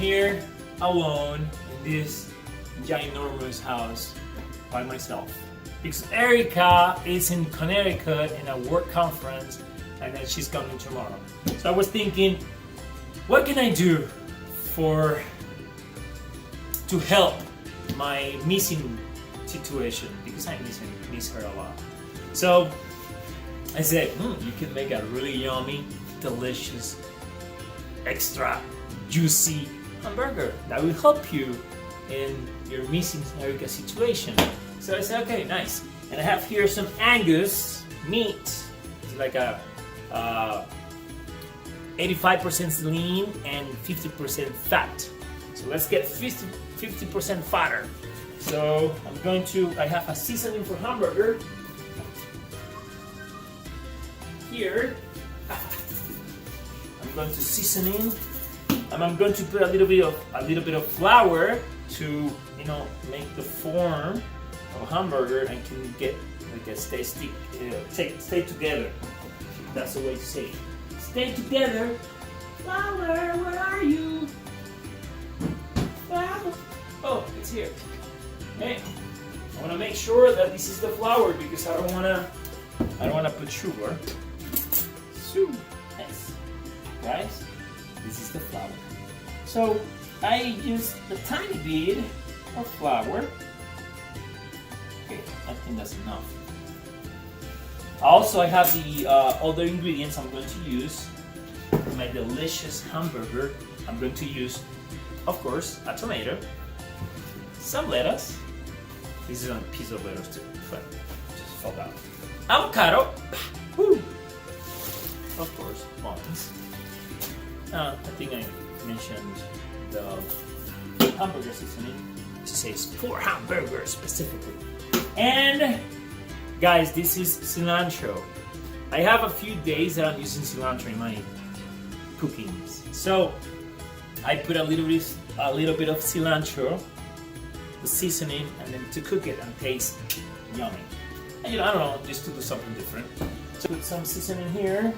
here alone in this ginormous house by myself. Because Erica is in Connecticut in a work conference and then she's coming tomorrow. So I was thinking, what can I do to help my missing situation? Because I miss her a lot. So I said, you can make a really yummy, delicious, extra juicy hamburger that will help you in your missing Erica situation. So I said, okay, nice. And I have here some Angus meat. It's like a 85% lean and 50% fat. So let's get 50% fatter. So I have a seasoning for hamburger. Here, I'm going to seasoning, and I'm going to put a little bit of flour to make the form of a hamburger and can get like a stay together. That's the way to say it. Stay together. Flour, where are you? Flour. Oh, it's here. Okay. I want to make sure that this is the flour because I don't want to put sugar. So, nice. Guys, this is the flour. So I use a tiny bit of flour. Okay, I think that's enough. Also, I have the other ingredients I'm going to use for my delicious hamburger. I'm going to use, of course, a tomato, some lettuce. This is a piece of lettuce too, but just fall down. Avocado. Woo. Of course, buns. I think I mentioned the hamburger seasoning. It says for hamburger specifically. And guys, this is cilantro. I have a few days that I'm using cilantro in my cookings. So I put a little bit of cilantro, the seasoning, and then to cook it and taste yummy. And I don't know, just to do something different. So put some seasoning here.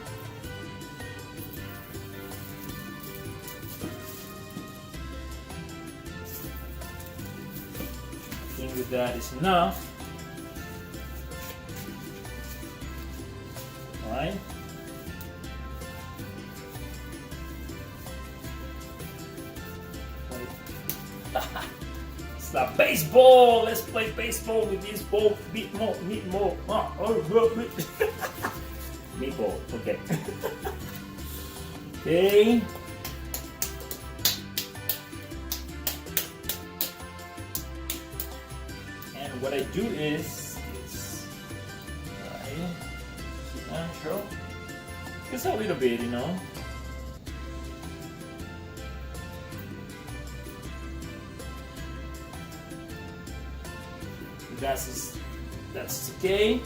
I think that is enough. Alright. It's like baseball. Let's play baseball with this ball. Meatball. Meatball. Okay. Okay. And what I do is cilantro. Just a little bit, That's okay.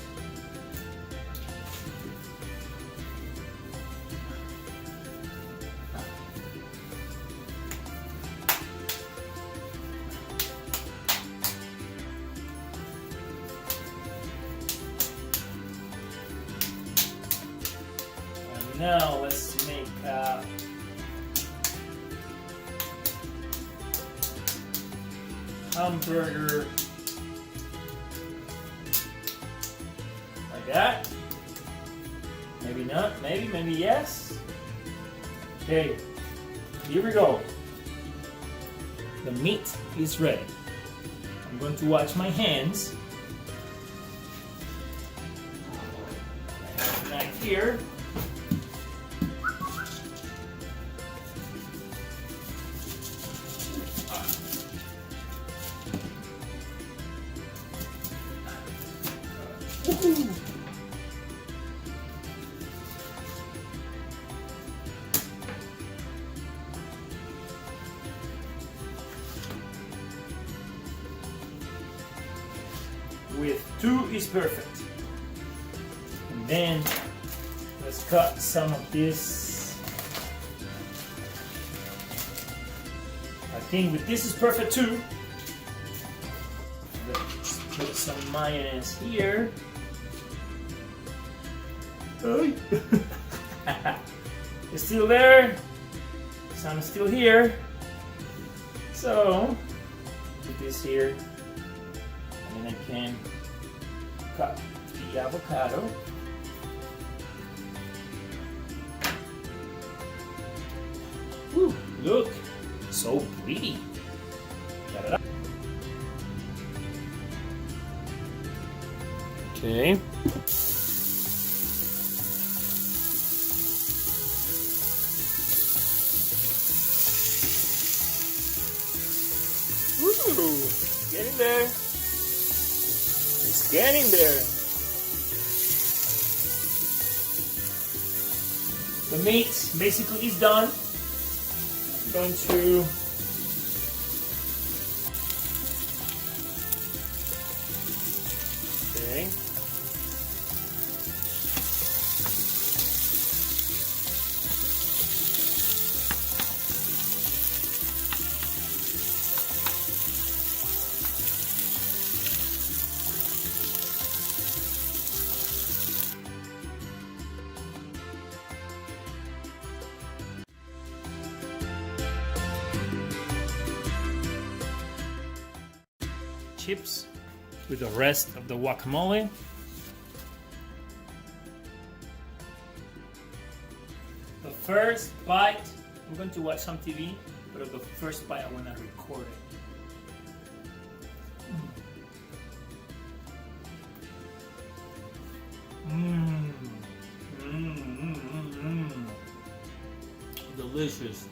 And now let's make hamburger. That? Maybe not, maybe yes. Okay, here we go. The meat is ready. I'm going to wash my hands. Knife here. Woohoo! With 2 is perfect. And then let's cut some of this. I think with this is perfect too. Let's put some mayonnaise here. Oh. It's still there. Some still here. So, put this here, and then I can cut the avocado. Whew, look, so pretty. Ta-da-da. Okay. Woo! Getting there. It's getting there. The meat basically is done. I'm going to okay. Chips with the rest of the guacamole. The first bite, I'm going to watch some TV, but the first bite I want to record it. Delicious.